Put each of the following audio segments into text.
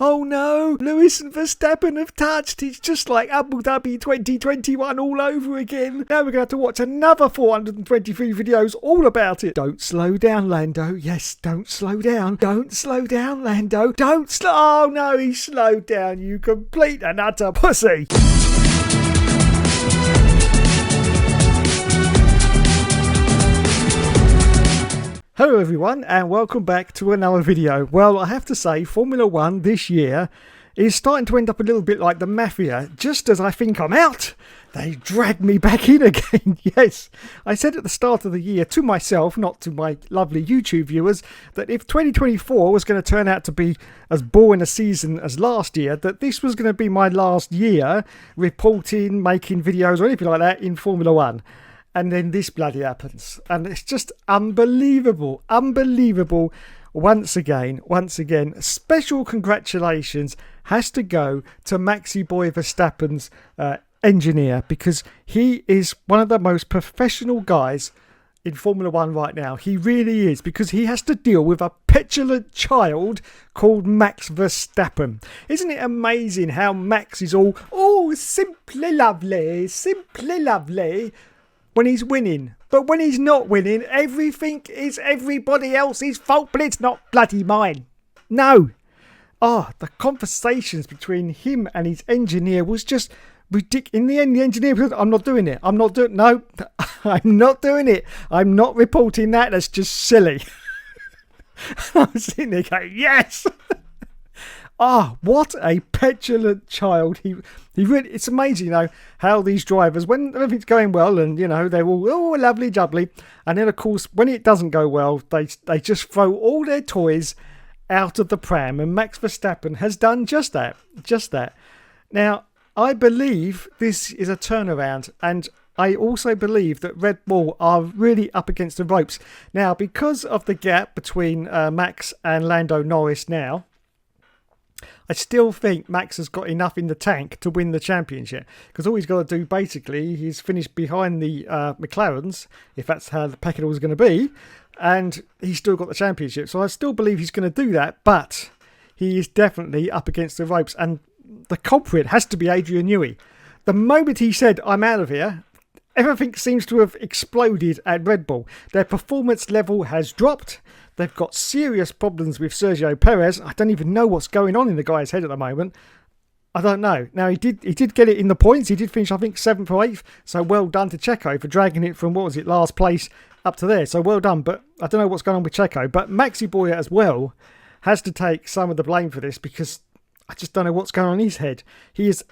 Oh no, Lewis and Verstappen have touched. It's just like Abu Dhabi 2021 all over again. Now we're going to have to watch another 423 videos all about it. Don't slow down, Lando. Yes, don't slow down. Don't slow down, Lando. Don't slow. Oh no, he slowed down, you complete and utter pussy. Hello everyone and welcome back to another video. Well, I have to say Formula 1 this year is starting to end up a little bit like the Mafia. Just as I think I'm out, they drag me back in again. Yes, I said at the start of the year to myself, not to my lovely YouTube viewers, that if 2024 was going to turn out to be as boring a season as last year, that this was going to be my last year reporting, making videos or anything like that in Formula 1. And then this bloody happens. And it's just unbelievable. Unbelievable. Once again, special congratulations has to go to Maxi Boy Verstappen's engineer, because he is one of the most professional guys in Formula 1 right now. He really is, because he has to deal with a petulant child called Max Verstappen. Isn't it amazing how Max is all, simply lovely, when he's winning, but when he's not winning, everything is everybody else's fault, but it's not bloody mine. No. The conversations between him and his engineer was just ridiculous. In the end, the engineer said, I'm not doing it. I'm not doing it. I'm not reporting that. That's just silly. I was sitting there going, yes. What a petulant child. He really, it's amazing, how these drivers, when everything's going well and, they're all lovely jubbly. And then, of course, when it doesn't go well, they just throw all their toys out of the pram. And Max Verstappen has done just that. Now, I believe this is a turnaround. And I also believe that Red Bull are really up against the ropes. Now, because of the gap between Max and Lando Norris now, I still think Max has got enough in the tank to win the championship, because all he's got to do basically is finish behind the McLarens, if that's how the packet was going to be, and he's still got the championship. So I still believe he's going to do that, but he is definitely up against the ropes, and the culprit has to be Adrian Newey. The moment he said, I'm out of here, everything seems to have exploded at Red Bull. Their performance level has dropped. They've got serious problems with Sergio Perez. I don't even know what's going on in the guy's head at the moment. I don't know. Now, he did get it in the points. He did finish, I think, 7th or 8th. So well done to Checo for dragging it from, last place up to there. So well done. But I don't know what's going on with Checo. But Maxi Boy as well has to take some of the blame for this, because I just don't know what's going on in his head. He's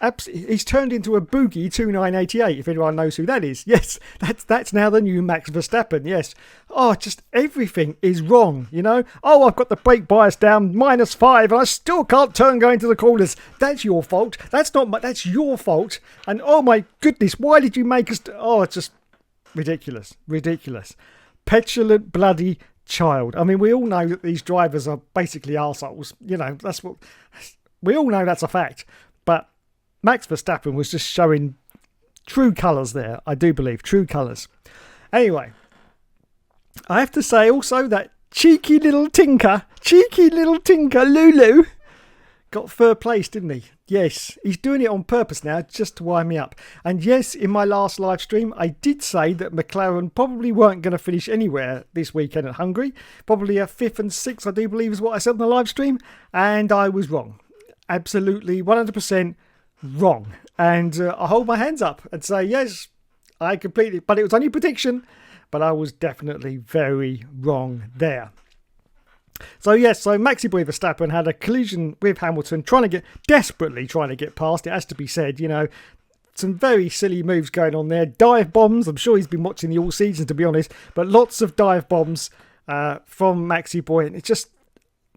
turned into a Boogie 2988, if anyone knows who that is. Yes, that's now the new Max Verstappen, yes. Just everything is wrong, I've got the brake bias down, -5, and I still can't turn going to the corners. That's your fault. That's your fault. And oh my goodness, why did you make us... it's just ridiculous. Petulant bloody child. I mean, we all know that these drivers are basically arseholes. That's what... We all know that's a fact, but Max Verstappen was just showing true colours there. I do believe true colours. Anyway, I have to say also that cheeky little tinker, Lulu, got third place, didn't he? Yes, he's doing it on purpose now, just to wind me up. And yes, in my last live stream, I did say that McLaren probably weren't going to finish anywhere this weekend at Hungary. Probably a 5th and 6th, I do believe, is what I said on the live stream. And I was wrong. Absolutely 100% wrong. And I hold my hands up and say, yes, I completely, but it was only a prediction, but I was definitely very wrong there. So yes, Maxi Boy Verstappen had a collision with Hamilton, desperately trying to get past, it has to be said, some very silly moves going on there. Dive bombs, I'm sure he's been watching the all season, to be honest, but lots of dive bombs from Maxi Boy, and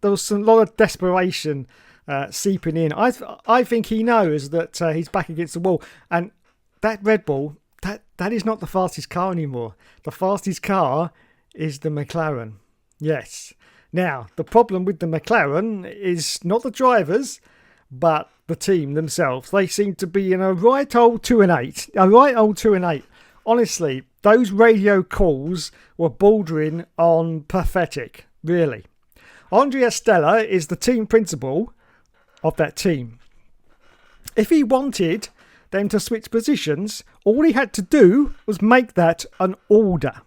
there was a lot of desperation seeping in. I think he knows that he's back against the wall, and that Red Bull, that is not the fastest car anymore. The fastest car is the McLaren. Yes. Now, the problem with the McLaren is not the drivers, but the team themselves. They seem to be in a right old 2 and 8. Honestly, those radio calls were bordering on pathetic, really. Andrea Stella is the team principal, of that team. If he wanted them to switch positions, all he had to do was make that an order.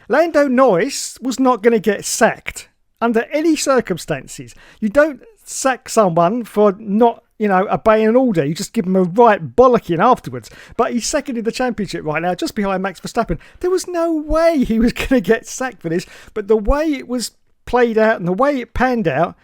Lando Norris was not going to get sacked under any circumstances. You don't sack someone for not, obeying an order. You just give him a right bollocking afterwards. But he's second in the championship right now, just behind Max Verstappen. There was no way he was going to get sacked for this. But the way it was played out and the way it panned out,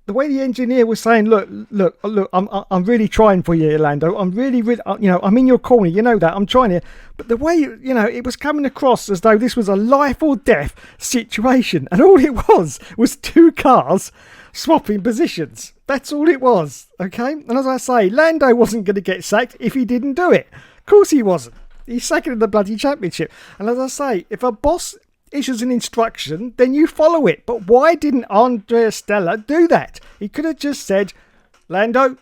the way the engineer was saying, look, I'm really trying for you, Lando. I'm really, I'm in your corner. You know that. I'm trying here. But the way, it was coming across as though this was a life or death situation. And all it was two cars swapping positions. That's all it was. Okay. And as I say, Lando wasn't going to get sacked if he didn't do it. Of course he wasn't. He's second in the bloody championship. And as I say, if a boss issues an instruction, then you follow it. But why didn't Andrea Stella do that? He could have just said, Lando,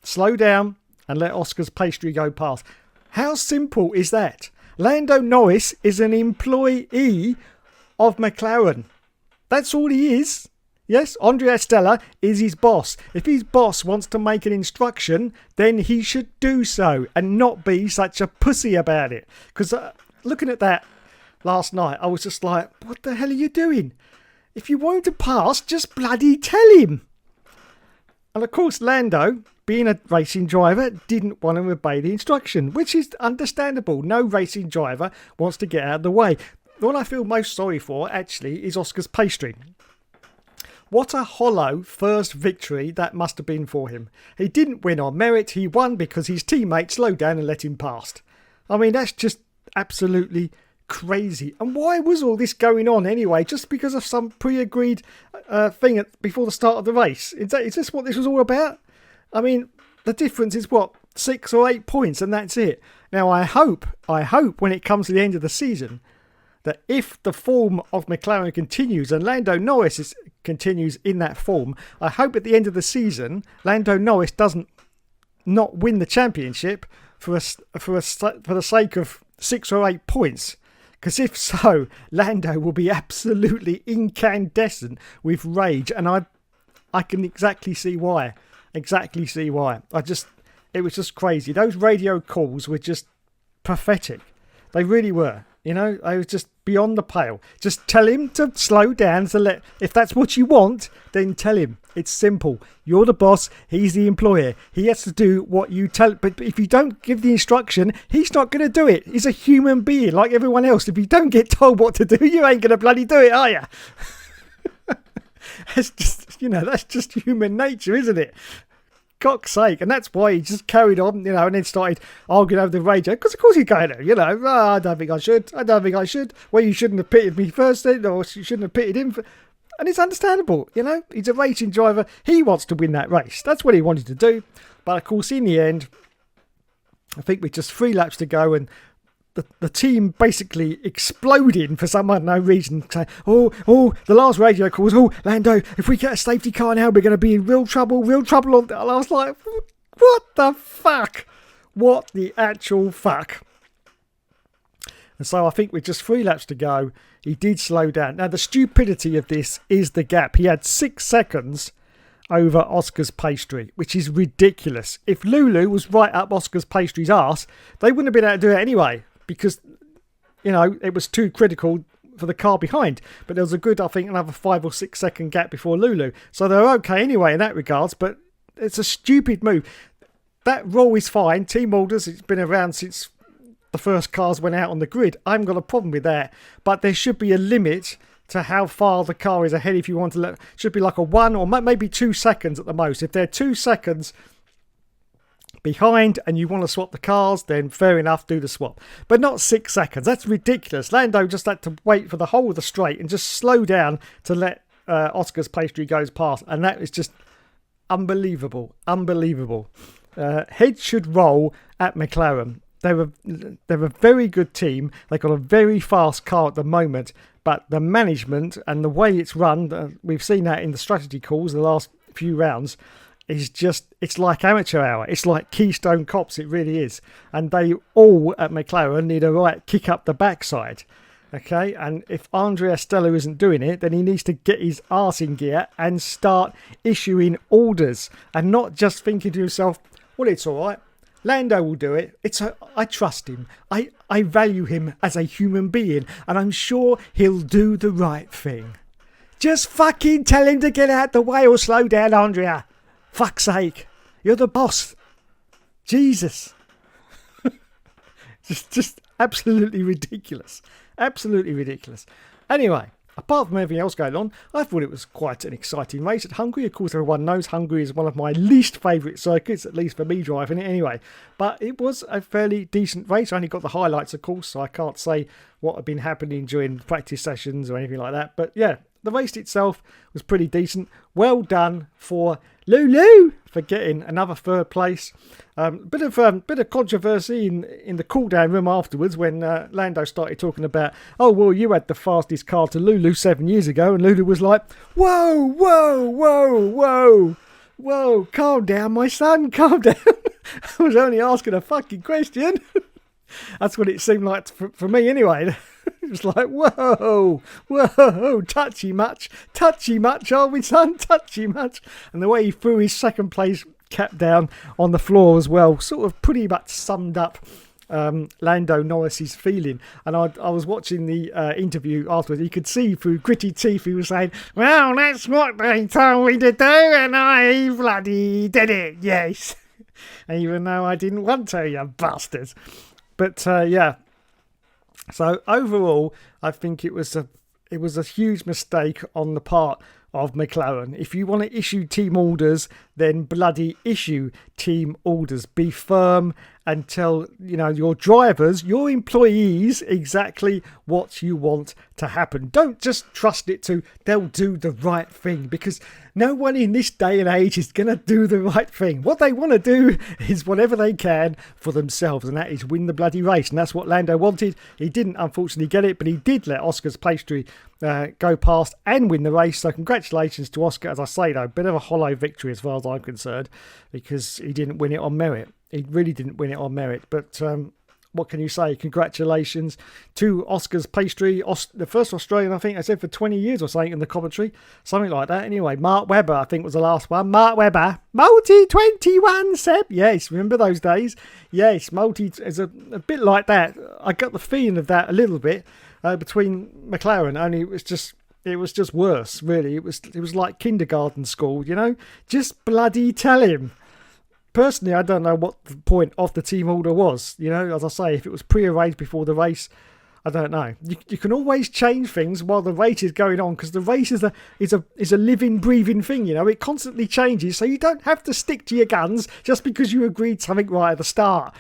slow down and let Oscar's pastry go past. How simple is that? Lando Norris is an employee of McLaren. That's all he is. Yes, Andrea Stella is his boss. If his boss wants to make an instruction, then he should do so and not be such a pussy about it. Because looking at that last night, I was just like, what the hell are you doing? If you want him to pass, just bloody tell him. And of course, Lando, being a racing driver, didn't want to obey the instruction, which is understandable. No racing driver wants to get out of the way. The one I feel most sorry for, actually, is Oscar's pastry. What a hollow first victory that must have been for him. He didn't win on merit. He won because his teammate slowed down and let him past. I mean, that's just absolutely crazy. And why was all this going on anyway? Just because of some pre-agreed thing before the start of the race? Is this what this was all about? I mean, the difference is what, 6 or 8 points, and that's it. Now, I hope when it comes to the end of the season that if the form of McLaren continues and Lando Norris continues in that form, I hope at the end of the season Lando Norris doesn't not win the championship for the sake of 6 or 8 points. Because if so, Lando will be absolutely incandescent with rage, and I can exactly see why. It was just crazy. Those radio calls were just pathetic. They really were. I was just beyond the pale. Just tell him to slow down. If that's what you want, then tell him. It's simple. You're the boss. He's the employer. He has to do what you tell. But if you don't give the instruction, he's not going to do it. He's a human being like everyone else. If you don't get told what to do, you ain't going to bloody do it, are you? That's just human nature, isn't it? Cock's sake. And that's why he just carried on, and then started arguing over the radio. Because of course he's going to, I don't think I should. Well, you shouldn't have pitted me first then, or you shouldn't have pitted him. And it's understandable, He's a racing driver. He wants to win that race. That's what he wanted to do. But of course, in the end, I think with just 3 laps to go and the team basically exploding for some unknown reason, saying, the last radio call was, Lando, if we get a safety car now, we're going to be in real trouble. And I was like, what the fuck? What the actual fuck? And so I think with just 3 laps to go, he did slow down. Now, the stupidity of this is the gap. He had 6 seconds over Oscar's pastry, which is ridiculous. If Lulu was right up Oscar's pastry's arse, they wouldn't have been able to do it anyway, because, it was too critical for the car behind. But there was a good, I think, another 5 or 6 second gap before Lulu. So they're okay anyway in that regards, but it's a stupid move. That rule is fine. Team orders, it's been around since the first cars went out on the grid. I haven't got a problem with that. But there should be a limit to how far the car is ahead if you want to let. Should be like a 1 or maybe 2 seconds at the most. If they're 2 seconds behind and you want to swap the cars, then fair enough, do the swap. But not 6 seconds. That's ridiculous. Lando just had to wait for the whole of the straight and just slow down to let Oscar's pastry goes past. And that is just unbelievable. Head should roll at McLaren. They're a very good team. They've got a very fast car at the moment, but the management and the way it's run, we've seen that in the strategy calls the last few rounds, it's like amateur hour. It's like Keystone Cops, it really is. And they all at McLaren need a right kick up the backside. Okay, and if Andrea Stella isn't doing it, then he needs to get his arse in gear and start issuing orders and not just thinking to himself, well, it's all right. Lando will do it. I trust him. I value him as a human being, and I'm sure he'll do the right thing. Just fucking tell him to get out the way or slow down, Andrea. Fuck's sake. You're the boss. Jesus. just absolutely ridiculous. Absolutely ridiculous. Anyway, apart from everything else going on, I thought it was quite an exciting race at Hungary. Of course, everyone knows Hungary is one of my least favourite circuits, at least for me driving it anyway. But it was a fairly decent race. I only got the highlights, of course, so I can't say what had been happening during practice sessions or anything like that. But yeah, the race itself was pretty decent. Well done for Lulu for getting another third place. Bit of controversy in the cool down room afterwards when Lando started talking about, oh well, you had the fastest car to Lulu 7 years ago, and Lulu was like, whoa, calm down, my son, calm down. I was only asking a fucking question. That's what it seemed like for me anyway. It was like, whoa, touchy much, are we, son? Touchy much. And the way he threw his second place cap down on the floor as well, sort of pretty much summed up Lando Norris's feeling. And I was watching the interview afterwards. You could see through gritty teeth he was saying, well, that's what they told me to do, and I bloody did it, yes. Even though I didn't want to, you bastards. But yeah. So overall, I think it was a huge mistake on the part of McLaren. If you want to issue team orders, then bloody issue team orders. Be firm and tell your drivers, your employees, exactly what you want to happen. Don't just trust it to they'll do the right thing, because no one in this day and age is going to do the right thing. What they want to do is whatever they can for themselves, and that is win the bloody race. And that's what Lando wanted. He didn't unfortunately get it, but he did let Oscar's pastry go past and win the race. So congratulations to Oscar. As I say, though, a bit of a hollow victory as far as I'm concerned, because he didn't win it on merit. He really didn't win it on merit. But what can you say? Congratulations to Oscar's pastry, the first Australian, I think I said, for 20 years or something in the commentary, something like that. Anyway, Mark Webber, I think, was the last one. Mark Webber, Multi 21, Seb. Yes, remember those days? Yes, Multi is a bit like that. I got the feeling of that a little bit between McLaren, only it was just worse, really. It was like kindergarten school, Just bloody tell him. Personally, I don't know what the point of the team order was. As I say, if it was pre-arranged before the race, I don't know. You can always change things while the race is going on, because the race is a living, breathing thing. It constantly changes, so you don't have to stick to your guns just because you agreed something right at the start.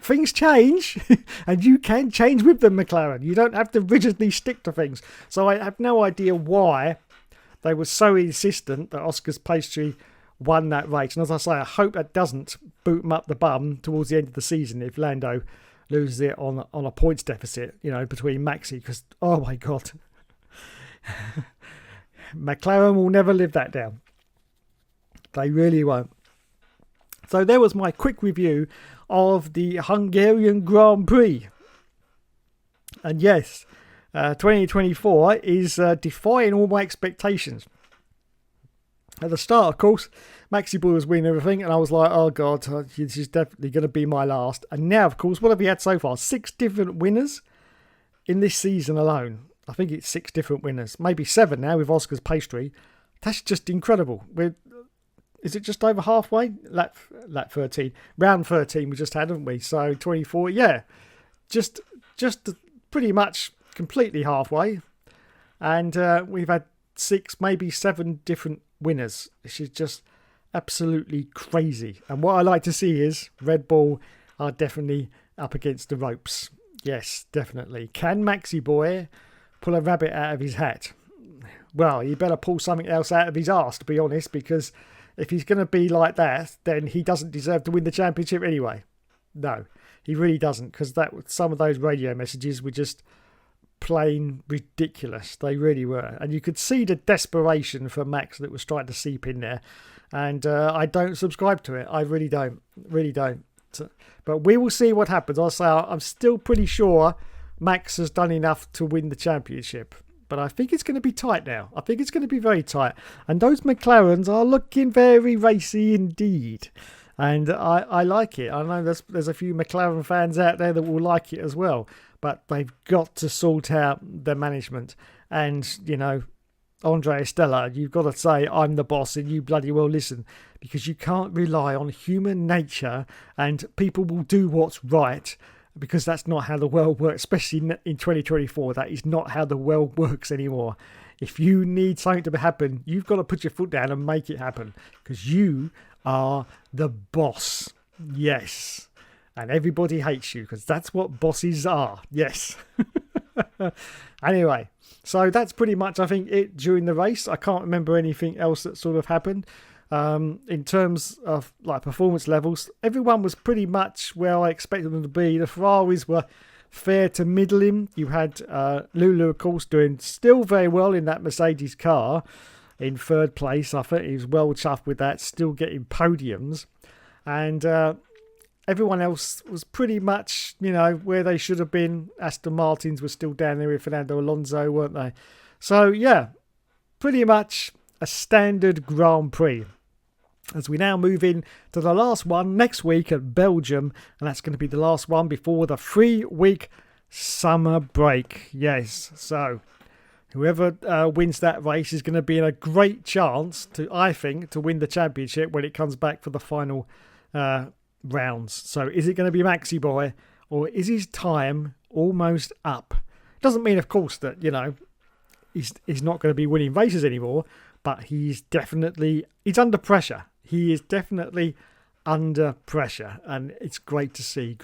Things change, and you can change with them, McLaren. You don't have to rigidly stick to things. So I have no idea why they were so insistent that Oscar's pastry won that race. And as I say, I hope that doesn't boot him up the bum towards the end of the season if Lando loses it on a points deficit, between Maxi, because, oh my God, McLaren will never live that down. They really won't. So there was my quick review of the Hungarian Grand Prix. And yes, 2024 is defying all my expectations. At the start, of course, Maxi Boy was winning everything, and I was like, oh God, this is definitely going to be my last. And now, of course, what have we had so far? 6 different winners in this season alone. I think it's 6 different winners. Maybe 7 now with Oscar's pastry. That's just incredible. Is it just over halfway? Lap 13. Round 13 we just had, haven't we? So 24, yeah. Just pretty much completely halfway. And we've had 6, maybe 7 different winners. This is just absolutely crazy. And what I like to see is Red Bull are definitely up against the ropes. Yes, definitely. Can Maxi Boy pull a rabbit out of his hat? Well, he better pull something else out of his arse, to be honest, because if he's going to be like that, then he doesn't deserve to win the championship anyway. No, he really doesn't, because some of those radio messages were just plain ridiculous. They really were. And you could see the desperation from Max that was trying to seep in there. And I don't subscribe to it. I really don't. Really don't. But we will see what happens. I'll say I'm still pretty sure Max has done enough to win the championship. But I think it's going to be tight now. I think it's going to be very tight. And those McLarens are looking very racy indeed. And I like it. I know there's a few McLaren fans out there that will like it as well. But they've got to sort out their management. And, you know, Andrea Stella, you've got to say, I'm the boss and you bloody well listen. Because you can't rely on human nature and people will do what's right. Because that's not how the world works, especially in 2024. That is not how the world works anymore. If you need something to happen, you've got to put your foot down and make it happen. Because you are the boss. Yes. And everybody hates you because that's what bosses are. Yes. Anyway, so that's pretty much, I think, it during the race. I can't remember anything else that sort of happened. In terms of like performance levels, everyone was pretty much where I expected them to be. The Ferraris were fair to middling. You had Lulu, of course, doing still very well in that Mercedes car in third place. I think he was well chuffed with that, still getting podiums. And everyone else was pretty much, you know, where they should have been. Aston Martins were still down there with Fernando Alonso, weren't they? So, yeah, pretty much a standard Grand Prix. As we now move in to the last one next week at Belgium, and that's going to be the last one before the 3-week summer break. Yes, so whoever wins that race is going to be in a great chance to, I think, to win the championship when it comes back for the final rounds. So is it going to be Maxi Boy, or is his time almost up? Doesn't mean, of course, that, you know, he's not going to be winning races anymore, but he's under pressure. He is definitely under pressure, and it's great to see,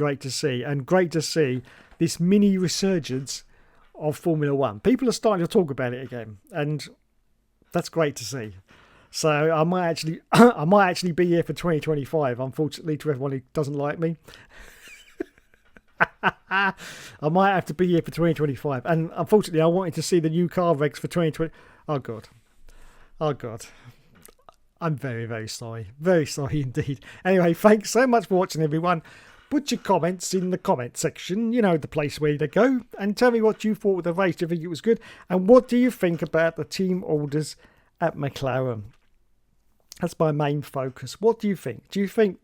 and great to see this mini resurgence of Formula One. People are starting to talk about it again, and that's great to see. So I might actually be here for 2025, unfortunately, to everyone who doesn't like me. I might have to be here for 2025, and unfortunately I wanted to see the new car regs for 2020. Oh god, I'm very, very sorry indeed. Anyway, thanks so much for watching, everyone. Put your comments in the comment section, you know, the place where they go, and tell me what you thought of the race. Do you think it was good, and what do you think about the team orders at McLaren? That's my main focus. What do you think? Do you think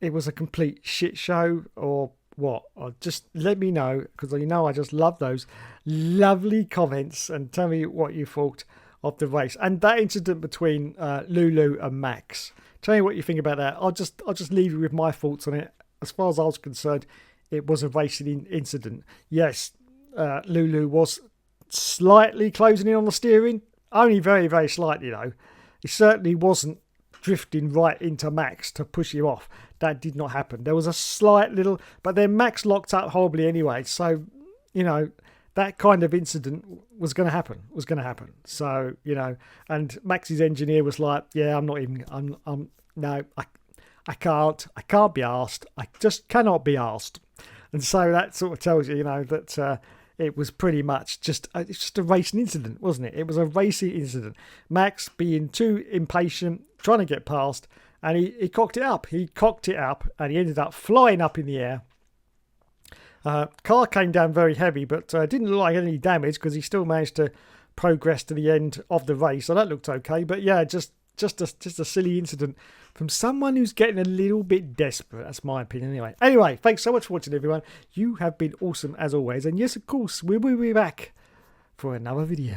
it was a complete shit show, or what? Or just let me know, because you know I just love those lovely comments, and tell me what you thought of the race and that incident between Lulu and Max. Tell me what you think about that. I'll just leave you with my thoughts on it. As far as I was concerned, it was a racing incident. Yes, Lulu was slightly closing in on the steering, only very, very slightly though. He certainly wasn't drifting right into Max to push him off. That did not happen. There was a slight little, but then Max locked up horribly anyway. So, you know, that kind of incident was going to happen. So, you know, and Max's engineer was like, yeah, no, I can't be asked. I just cannot be asked. And so that sort of tells you, you know, that it was pretty much it's just a racing incident, wasn't it? It was a racing incident. Max being too impatient, trying to get past, and he cocked it up. And he ended up flying up in the air. Car came down very heavy, but didn't look like any damage because he still managed to progress to the end of the race. So that looked okay. But yeah, just a silly incident from someone who's getting a little bit desperate. That's my opinion anyway. Thanks so much for watching, everyone. You have been awesome as always. And yes, of course, we will be back for another video.